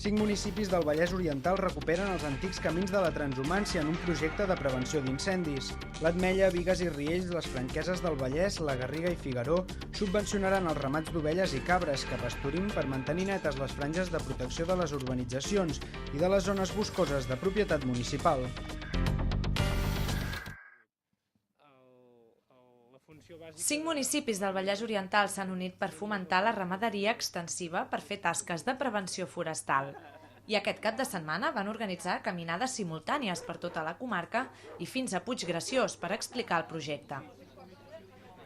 5 municipis del Vallès Oriental recuperen els antics camins de la transhumància en un projecte de prevenció d'incendis. L'Ametlla, Bigues i Riells, les Franqueses del Vallès, la Garriga i Figaró subvencionaran els ramats d'ovelles i cabres que pasturin per mantenir netes les franges de protecció de les urbanitzacions i de les zones boscoses de propietat municipal. 5 municipis del Vallès Oriental s'han unit per fomentar la ramaderia extensiva per fer tasques de prevenció forestal. I aquest cap de setmana van organitzar caminades simultànies per tota la comarca i fins a Puiggraciós per explicar el projecte.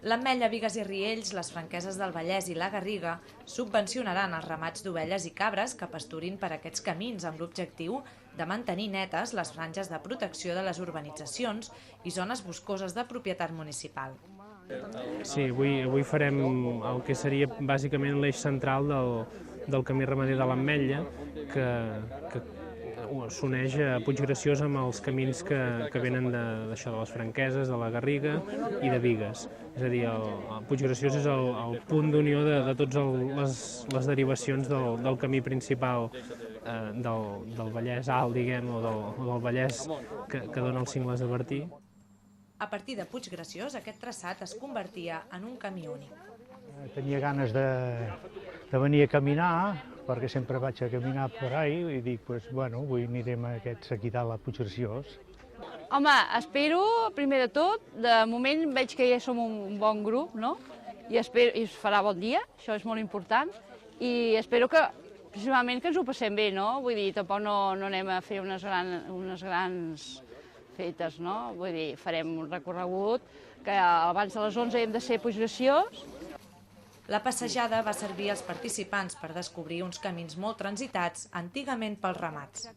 L'Ametlla, Bigues i Riells, les Franqueses del Vallès i la Garriga subvencionaran els ramats d'ovelles i cabres que pasturin per aquests camins amb l'objectiu de mantenir netes les franges de protecció de les urbanitzacions i zones boscoses de propietat municipal. Sí, avui farem el que seria bàsicament l'eix central del camí ramader de l'Ametlla, que s'uneix a Puiggraciós amb els camins que venen de les Franqueses, de la Garriga i de Bigues. És a dir, el Puiggraciós és el punt d'unió de totes les derivacions del camí principal del Vallès Alt, diguem, o del Vallès que dona els cingles de Bertí. A partir de Puiggraciós, aquest traçat es convertia en un camí únic. Tenia ganes de venir a caminar, perquè sempre vaig a caminar per ahí, i dic, bueno, avui anirem a aquest aquí dalt a Puiggraciós. Home, espero, primer de tot, de moment veig que ja som un bon grup, no? I es farà bon dia, això és molt important, i espero que, principalment, que ens ho passem bé, no? Vull dir, tampoc no anem a fer unes grans fetes, no? Vull dir, farem un recorregut que abans de les 11 hem de ser a Puiggraciós. La passejada va servir als participants per descobrir uns camins molt transitats antigament pels ramats.